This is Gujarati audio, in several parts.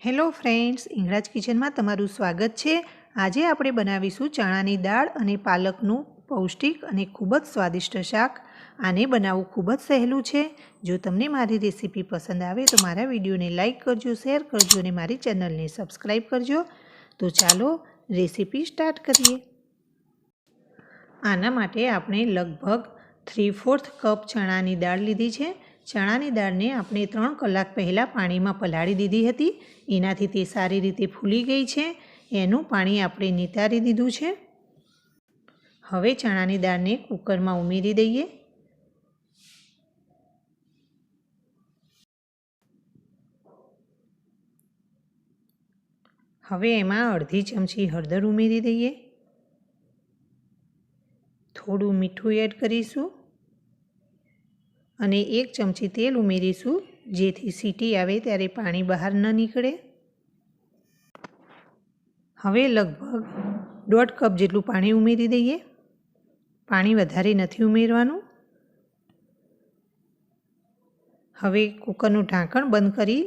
હેલો ફ્રેન્ડ્સ, ઇંગરાજ કિચનમાં તમારું સ્વાગત છે। આજે આપણે બનાવીશું ચણાની દાળ અને પાલકનું પૌષ્ટિક અને ખૂબ જ સ્વાદિષ્ટ શાક। આને બનાવવું ખૂબ જ સહેલું છે। જો તમને મારી રેસીપી પસંદ આવે તો મારા વિડીયોને લાઇક કરજો, શેર કરજો અને મારી ચેનલને સબસ્ક્રાઈબ કરજો। તો ચાલો રેસીપી સ્ટાર્ટ કરીએ। આના માટે આપણે લગભગ 3/4 કપ ચણાની દાળ લીધી છે। ચણાની દાળને આપણે 3 કલાક પહેલાં પાણીમાં પલાળી દીધી હતી। એનાથી તે સારી રીતે ફૂલી ગઈ છે। એનું પાણી આપણે નિતારી દીધું છે। હવે ચણાની દાળને કુકરમાં ઉમેરી દઈએ। હવે એમાં અડધી ચમચી હળદર ઉમેરી દઈએ। થોડું મીઠું એડ કરીશું અને 1 ચમચી તેલ ઉમેરીશું, જેથી સીટી આવે ત્યારે પાણી બહાર ન નીકળે। હવે લગભગ 1.5 કપ જેટલું પાણી ઉમેરી દઈએ। પાણી વધારે નથી ઉમેરવાનું। હવે કુકરનું ઢાંકણ બંધ કરી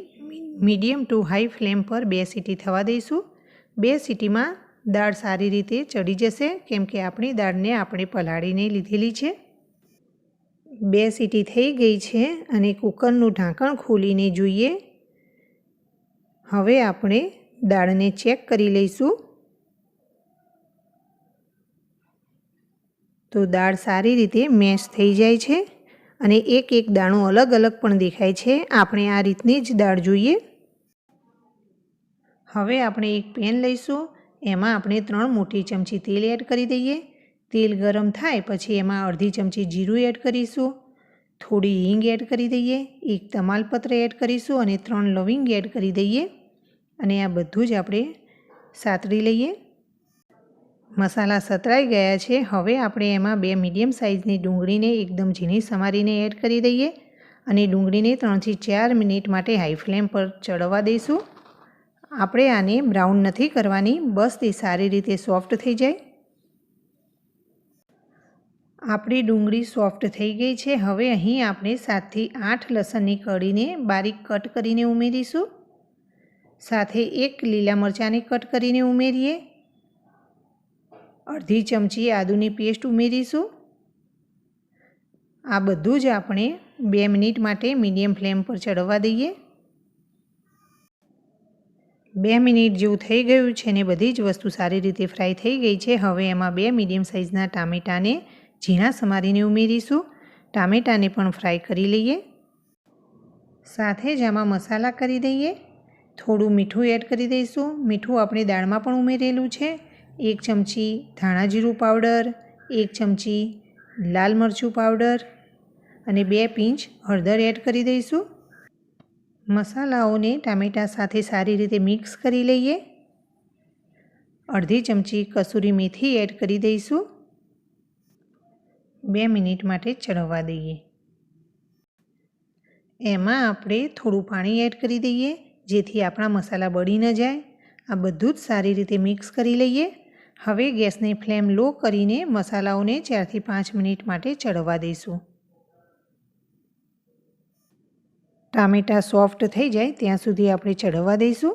મીડિયમ ટુ હાઈ ફ્લેમ પર 2 સીટી થવા દઈશું। 2 સીટીમાં દાળ સારી રીતે ચડી જશે, કેમ કે આપણી દાળને આપણે પલાળીને લીધેલી છે। 2 સીટી થઈ ગઈ છે અને કુકરનું ઢાંકણ ખોલીને જોઈએ। હવે આપણે દાળને ચેક કરી લઈશું। તો દાળ સારી રીતે મેશ થઈ જાય છે અને એક દાણો અલગ અલગ પણ દેખાય છે। આપણે આ રીતની જ દાળ જોઈએ। હવે આપણે એક પેન લઈશું। એમાં આપણે 3 મોટી ચમચી તેલ એડ કરી દઈએ। તેલ ગરમ થાય પછી એમાં અડધી ચમચી જીરું એડ કરીશું, થોડી હિંગ એડ કરી દઈએ, 1 તમાલપત્ર એડ કરીશું અને 3 લવિંગ એડ કરી દઈએ અને આ બધું જ આપણે સાતળી લઈએ। મસાલા સતળાઈ ગયા છે। હવે આપણે એમાં 2 મીડિયમ સાઇઝની ડુંગળીને એકદમ ઝીણી સમારીને એડ કરી દઈએ અને ડુંગળીને 3 થી 4 મિનિટ માટે હાઈ ફ્લેમ પર ચડવા દઈશું। આપણે આને બ્રાઉન નથી કરવાની, બસ તે સારી રીતે સોફ્ટ થઈ જાય। આપણી ડુંગળી સોફ્ટ થઈ ગઈ છે। હવે અહીં આપણે 7 થી 8 લસણની કળીને બારીક કટ કરીને ઉમેરીશું। સાથે 1 લીલા મરચાંને કટ કરીને ઉમેરીએ। અડધી ચમચી આદુની પેસ્ટ ઉમેરીશું। આ બધું જ આપણે 2 મિનિટ માટે મીડિયમ ફ્લેમ પર ચડવા દઈએ। 2 મિનિટ જેવું થઈ ગયું છે ને બધી જ વસ્તુ સારી રીતે ફ્રાય થઈ ગઈ છે। હવે એમાં 2 મીડિયમ સાઇઝના ટામેટાને ઝીણા સમારીને ઉમેરીશું। ટામેટાને પણ ફ્રાય કરી લઈએ। સાથે જ આમાં મસાલા કરી દઈએ। થોડું મીઠું એડ કરી દઈશું। મીઠું આપણે દાળમાં પણ ઉમેરેલું છે। 1 ચમચી ધાણા જીરું પાવડર, 1 ચમચી લાલ મરચું પાવડર અને 2 પિંચ હળદર એડ કરી દઈશું। મસાલાઓને ટામેટાં સાથે સારી રીતે મિક્સ કરી લઈએ। અડધી ચમચી કસૂરી મેથી એડ કરી દઈશું। 2 મિનિટ માટે ચડવા દઈએ। એમાં આપણે થોડું પાણી એડ કરી દઈએ, જેથી આપણા મસાલા બળી ન જાય। આ બધું જ સારી રીતે મિક્સ કરી લઈએ। હવે ગેસની ફ્લેમ લો કરીને મસાલાઓને 4 થી 5 મિનિટ માટે ચડવા દઈશું। ટામેટાં સોફ્ટ થઈ જાય ત્યાં સુધી આપણે ચડવા દઈશું।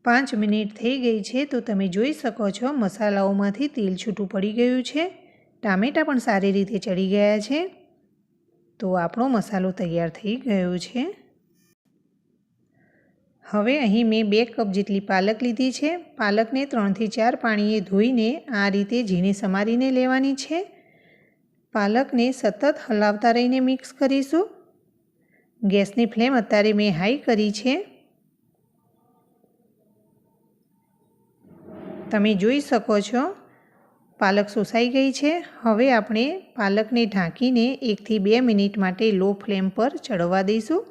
5 મિનિટ થઈ ગઈ છે તો તમે જોઈ શકો છો મસાલાઓમાંથી તેલ છૂટું પડી ગયું છે। ટામેટાં પણ સારી રીતે ચડી ગયા છે। તો આપણો મસાલો તૈયાર થઈ ગયો છે। હવે અહીં મેં 2 કપ જેટલી પાલક લીધી છે। પાલકને 3 થી 4 પાણીએ ધોઈને આ રીતે ઝીણી સમારીને લેવાની છે। પાલકને સતત હલાવતા રહીને મિક્સ કરીશું। ગેસની ફ્લેમ અત્યારે મેં હાઈ કરી છે। તમે જોઈ શકો છો પાલક શોષાઈ ગઈ છે। હવે આપણે પાલકને ઢાંકીને 1 થી 2 મિનિટ માટે લો ફ્લેમ પર ચડવા દઈશું।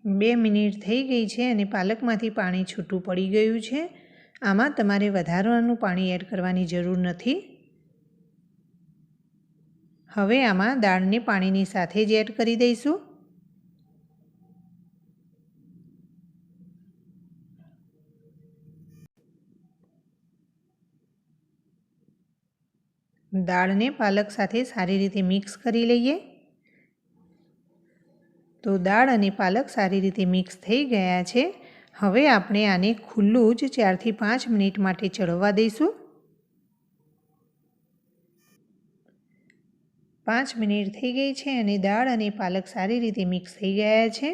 2 મિનિટ થઈ ગઈ છે અને પાલકમાંથી પાણી છૂટું પડી ગયું છે। આમાં તમારે વધારાનું પાણી એડ કરવાની જરૂર નથી। હવે આમાં દાળને પાણીની સાથે જ એડ કરી દઈશું। દાળને પાલક સાથે સારી રીતે મિક્સ કરી લઈએ। તો દાળ અને પાલક સારી રીતે મિક્સ થઈ ગયા છે. હવે આપણે આને ખુલ્લું જ 4 થી 5 મિનિટ માટે ચડવા દઈશું. 5 મિનિટ થઈ ગઈ છે અને દાળ અને પાલક સારી રીતે મિક્સ થઈ ગયા છે.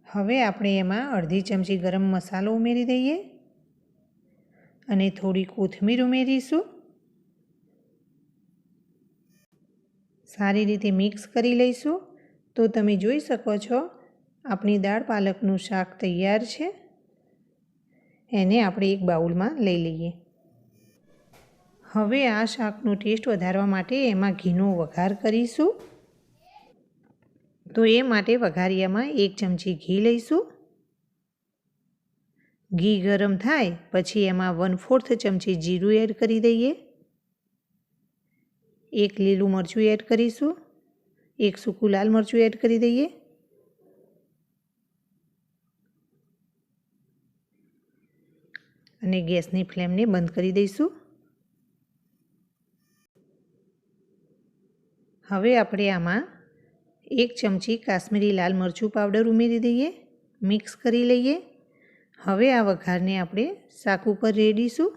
હવે આપણે એમાં અડધી ચમચી ગરમ મસાલો ઉમેરી દઈએ અને થોડી કોથમીર ઉમેરીશું. સારી રીતે મિક્સ કરી લઈશું. તો તમે જોઈ શકો છો આપણી દાળ પાલકનું શાક તૈયાર છે. એને આપણે એક બાઉલમાં લઈ લઈએ. હવે આ શાકનો ટેસ્ટ વધારવા માટે એમાં ઘીનો વઘાર કરીશું. તો એ માટે વઘારિયામાં 1 ચમચી ઘી લઈશું. ઘી ગરમ થાય પછી એમાં 1/4 ચમચી જીરું એડ કરી દઈએ. 1 લીલું મરચું એડ કરીશું. 1 સૂકું લાલ મરચું એડ કરી દઈએ. અને ગેસની ફ્લેમને બંધ કરી દઈશું. હવે આપણે આમાં 1 ચમચી કાશ્મીરી લાલ મરચું પાવડર ઉમેરી દઈએ. મિક્સ કરી લઈએ. હવે આ વઘારને આપણે શાક ઉપર રેડીશું.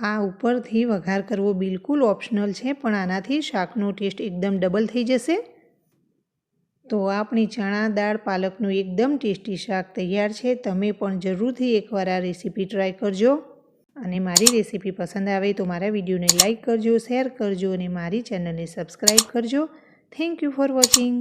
આ ઉપરથી વઘાર કરવો બિલકુલ ઓપ્શનલ છે, પણ આનાથી શાકનો ટેસ્ટ એકદમ ડબલ થઈ જશે. તો આપણી ચણા દાળ પાલકનું એકદમ ટેસ્ટી શાક તૈયાર છે. તમે પણ જરૂરથી એકવાર આ રેસીપી ટ્રાય કરજો. અને મારી રેસીપી પસંદ આવે તો મારા વિડીયોને લાઇક કરજો, શેર કરજો અને મારી ચેનલને સબસ્ક્રાઈબ કરજો. Thank you for watching.